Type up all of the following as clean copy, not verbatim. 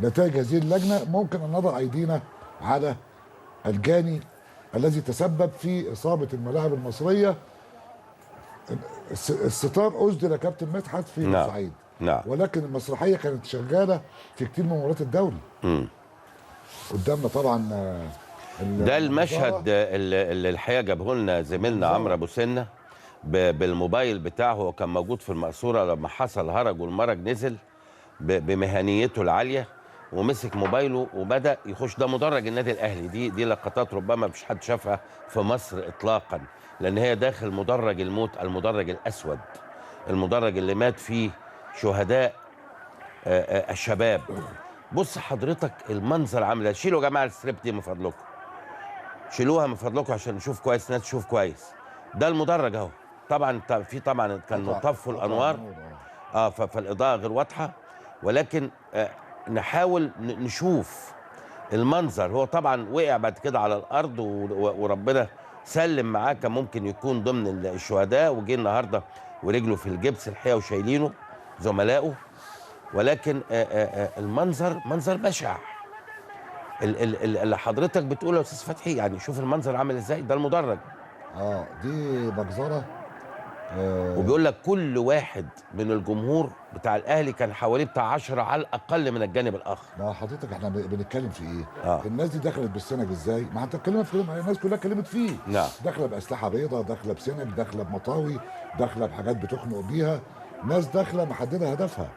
نتائج هذه اللجنه ممكن ان نضع ايدينا على الجاني الذي تسبب في اصابه الملاعب المصريه. الستار اسدل يا كابتن مدحت في نعم. بورسعيد، نعم. ولكن المسرحيه كانت شغاله في كتير من مباريات الدوري. قدامنا طبعا ده المشهد اللي الحقيقه جابه لنا زميلنا عمرو ابو سنه بالموبايل بتاعه. هو كان موجود في المقصوره لما حصل هرج والمرج نزل بمهنيته العاليه ومسك موبايله وبدا يخش. ده مدرج النادي الاهلي. دي لقطات ربما مفيش حد شافها في مصر اطلاقا، لان هي داخل مدرج الموت، المدرج الاسود، المدرج اللي مات فيه شهداء الشباب. بص حضرتك المنظر عامل ازاي. شيلوا يا جماعه الستريب دي من فضلكم، شيلوها من فضلكم عشان نشوف كويس، الناس تشوف كويس. ده المدرج اهو. طبعا في طبعا كان طفوا الانوار فالاضاءه غير واضحه، ولكن نحاول نشوف المنظر. هو طبعا وقع بعد كده على الارض وربنا سلم معاه، كان ممكن يكون ضمن الشهداء، وجه النهارده ورجله في الجبس الحقيقه وشايلينه زملائه. ولكن المنظر منظر بشع. اللي حضرتك بتقوله يا استاذ فتحي، يعني شوف المنظر عامل ازاي. ده المدرج دي مجزره. وبيقول لك كل واحد من الجمهور بتاع الاهلي كان حواليه بتاع 10 على الاقل من الجانب الاخر. ما حضرتك احنا بنتكلم في ايه؟ الناس دي دخلت بالسنج ازاي؟ ما انت اتكلمت في الناس كلها اتكلمت فيه. نعم. داخله باسلحه بيضاء، داخله بسنج، داخله بمطاوي، داخله بحاجات بتخنق بيها. ناس داخله محدده هدفها.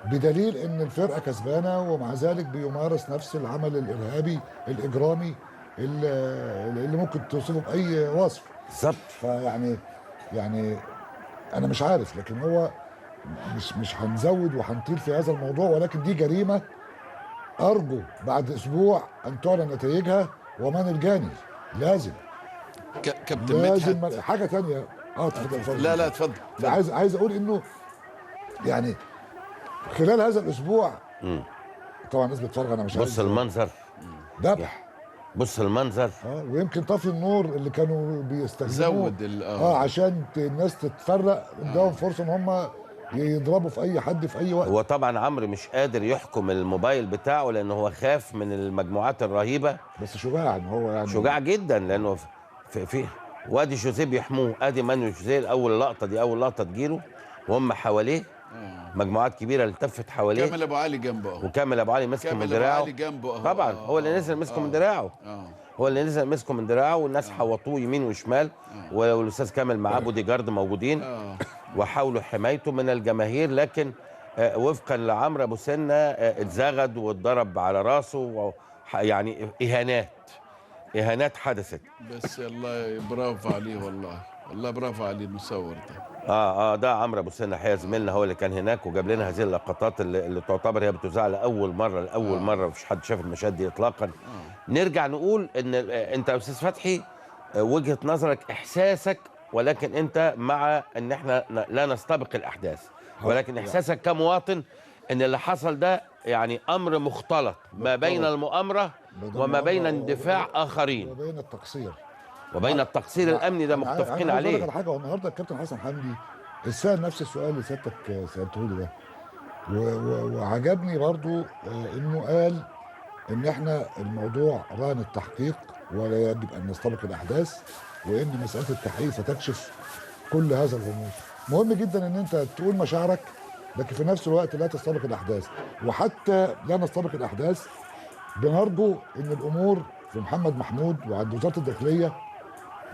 بدليل ان الفرقه كسبانه ومع ذلك بيمارس نفس العمل الارهابي الاجرامي اللي ممكن توصفه باي وصف. بالظبط. يعني انا مش عارف، لكن هو مش هنزود وهنطيل في هذا الموضوع، ولكن دي جريمه ارجو بعد اسبوع ان تعلن نتائجها ومن الجاني. لازم كابتن لازم مدحت حاجه ثانيه. اتفضل. لا اتفضل. عايز اقول انه يعني خلال هذا الاسبوع طبعا الناس بتتفرج، انا مش عايز. بص المنظر ذبح. بص المنظر. ويمكن طفي النور اللي كانوا بيستخدموه زود عشان الناس تتفرق، قدامهم فرصه ان هم يضربوا في اي حد في اي وقت. هو طبعا عمرو مش قادر يحكم الموبايل بتاعه لانه هو خاف من المجموعات الرهيبه. بس شجاع هو يعني شجاع جدا، لانه في وادي جوزيه بيحموه. ادي مانويل جوزيه اول لقطه، دي اول لقطه تجيله وهم حواليه مجموعات كبيره التفت حواليه. كامل ابو علي جنبه اهو، وكامل ابو علي مسكه من دراعه. علي جنبه اهو. طبعا هو اللي نزل مسكه من دراعه. هو اللي نزل مسكه من دراعه، والناس حوطوه يمين وشمال. والاستاذ كامل معاه بودي جارد موجودين وحاولوا حمايته من الجماهير. لكن وفقا لعمرو ابو سنه اتزغد واتضرب على راسه، يعني اهانات حدثت. بس الله برافو عليه، والله برافو عليه المصور ده. ده عمرو ابو سنه حقيقه زميلنا، هو اللي كان هناك وجاب لنا هذه اللقطات اللي تعتبر هي بتذاع لاول مره مفيش حد شاف المشاهد دي اطلاقا. نرجع نقول ان انت يا استاذ فتحي وجهه نظرك احساسك، ولكن انت مع ان احنا لا نستبق الاحداث، ولكن احساسك كمواطن ان اللي حصل ده يعني امر مختلط ما بين المؤامره وما بين اندفاع اخرين وبين التقصير الامني. ده متفقين عليه. عايز اقول لك على حاجه. النهارده الكابتن حسن حمدي اتسال نفس السؤال اللي سيادتك سالته لي ده، وعجبني برضو انه قال ان احنا الموضوع رهن التحقيق ولا يجب ان نستبق الاحداث، وان مساله التحقيق ستكشف كل هذا الغموض. مهم جدا ان انت تقول مشاعرك، لكن في نفس الوقت لا تستبق الاحداث. وحتى لا نستبق الاحداث بنرجو ان الامور في محمد محمود وعند وزاره الداخليه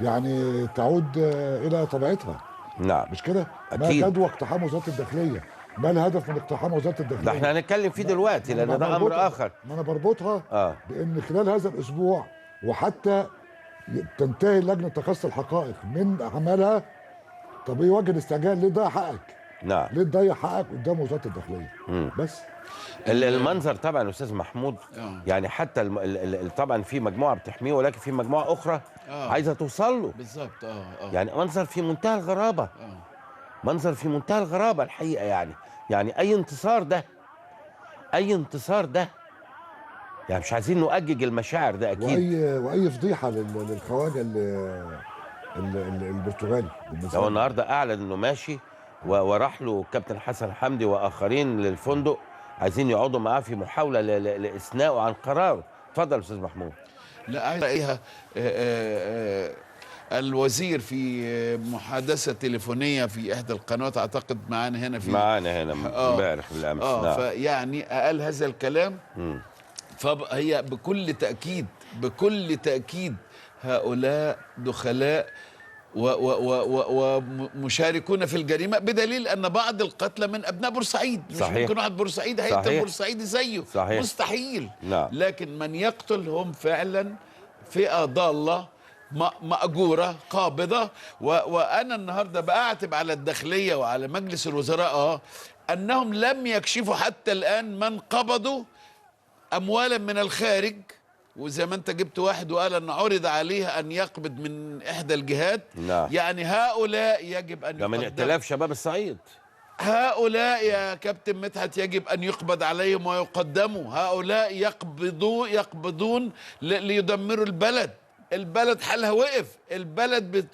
يعني تعود الى طبيعتها. نعم. مش كده؟ أكيد. ما جدوى اقتحام وزاره الداخليه؟ ما الهدف من اقتحام وزاره الداخليه؟ ده احنا هنتكلم فيه دلوقتي لان ده امر اخر. ما انا بربطها بان خلال هذا الاسبوع وحتى تنتهي لجنه تقصي الحقائق من اعمالها. طب ايه وجه الاستعجال؟ ليه تضيع حقك؟ نعم. ليه تضيع حقك قدام وزاره الداخليه؟ بس المنظر طبعا استاذ محمود يعني حتى طبعا في مجموعه بتحميه، ولكن في مجموعه اخرى عايزه توصل له. بالظبط. يعني منظر في منتهى الغرابه. منظر في منتهى الغرابه الحقيقه. يعني اي انتصار ده يعني مش عايزين نؤجج المشاعر ده اكيد. واي فضيحه للخواجه البرتغالي. هو النهارده اعلن انه ماشي وراح له الكابتن حسن حمدي واخرين للفندق عايزين يقعدوا معاه في محاوله لاثنائه عن قراره. اتفضل استاذ محمود. لا، عايز الاقيها الوزير في محادثة تليفونية في إحدى القنوات، أعتقد معانا هنا امبارح بالأمس. نعم. فيعني قال هذا الكلام. فهي بكل تأكيد هؤلاء دخلاء ومشاركون في الجريمة، بدليل أن بعض القتلى من أبناء بورسعيد. مش صحيح. ممكن واحد بورسعيد هيقتل بورسعيدي زيه. صحيح. مستحيل. نعم. لكن من يقتل هم فعلا فئة ضالة مأجورة قابضة. وأنا النهاردة بأعتب على الداخلية وعلى مجلس الوزراء أنهم لم يكشفوا حتى الآن من قبضوا أموالا من الخارج. وزي ما أنت جبت واحد وقال أن عرض عليه أن يقبض من إحدى الجهات. نعم. يعني هؤلاء يجب أن ده من ائتلاف شباب الصعيد. هؤلاء يا كابتن مدحت يجب أن يقبض عليهم ويقدموا. هؤلاء يقبضون ليدمروا البلد. البلد حالها وقف. البلد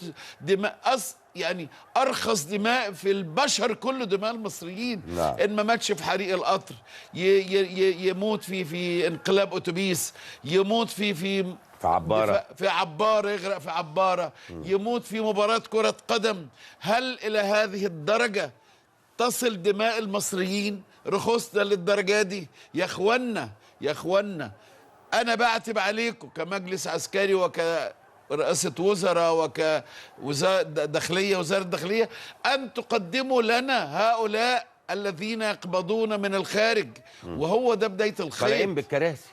دماء يعني أرخص دماء في البشر كله دماء المصريين. نعم. إن ما ماتش في حريق القطر، يموت في انقلاب أتوبيس، يموت في عبارة، في عبارة، يغرق في عبارة، يموت في مباراة كرة قدم. هل إلى هذه الدرجة تصل دماء المصريين؟ رخصنا للدرجة دي يا اخوانا. أنا بعتب عليكم كمجلس عسكري وكرئاسة وزراء وكوزارة داخلية، وزارة الداخلية، أن تقدموا لنا هؤلاء الذين يقبضون من الخارج. وهو ده بداية الخيط. طالعين بالكراسي.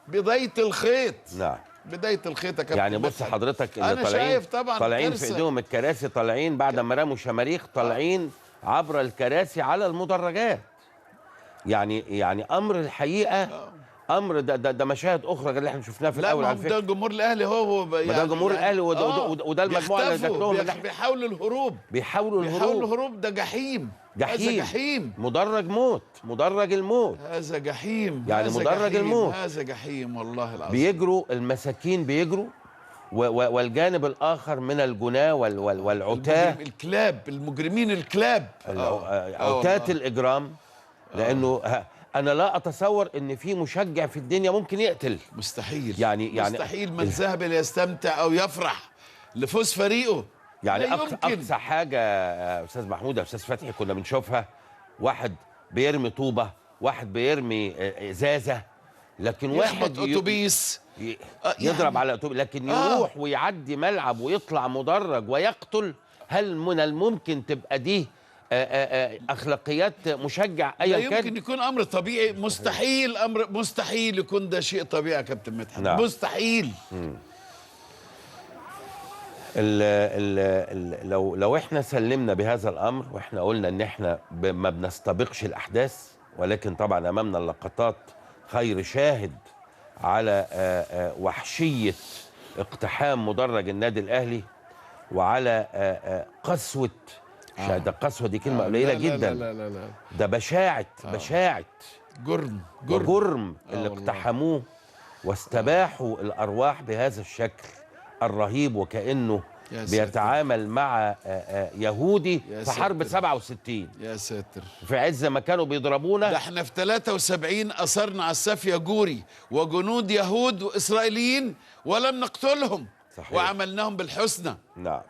بداية الخيط. نعم. بداية الخيط يا كابتن. يعني بص حضرتك أنا شايف طبعا طالعين في ايديهم الكراسي، طالعين بعد ما رموا شماريخ، طالعين عبر الكراسي على المدرجات. يعني امر الحقيقه امر ده مشاهد اخرى غير اللي احنا شفناها في الاول. على فكره ده جمهور الاهلي هو يعني ده جمهور الاهلي وده المجموعه اللي ذكرهم. بيحاولوا الهروب. بيحاولوا الهروب. ده جحيم. هذا جحيم. مدرج الموت. هذا جحيم. يعني مدرج الموت. هذا جحيم والله العظيم. بيجروا المساكين، بيجروا والجانب الاخر من الجناه والعتاه، المجرمين الكلاب، عتاة الاجرام. لانه انا لا اتصور ان في مشجع في الدنيا ممكن يقتل. مستحيل. يعني مستحيل من ذهب ليستمتع او يفرح لفوز فريقه. يعني اقصى حاجه استاذ محمود، استاذ فتحي، كنا بنشوفها واحد بيرمي طوبه، واحد بيرمي ازازه، لكن واحد اتوبيس يضرب على اتوبيس، لكن يروح ويعدي ملعب ويطلع مدرج ويقتل. هل من الممكن تبقى دي اخلاقيات مشجع ايا كان؟ يمكن يكون امر طبيعي. مستحيل يكون ده شيء طبيعي يا كابتن مدحت. نعم. مستحيل. لو احنا سلمنا بهذا الامر، واحنا قلنا ان احنا ما بنستبقش الاحداث، ولكن طبعا امامنا اللقطات خير شاهد على وحشيه اقتحام مدرج النادي الاهلي، وعلى قسوه. ده قسوه دي كلمه قليله جدا. لا. ده بشاعه جرم اللي اقتحموه واستباحوا الارواح بهذا الشكل الرهيب، وكأنه بيتعامل مع يهودي في حرب 67. يا ساتر. في عز ما كانوا بيضربونا. ده احنا في 73 أثرنا على السافية جوري وجنود يهود وإسرائيليين ولم نقتلهم. صحيح. وعملناهم بالحسنى. نعم.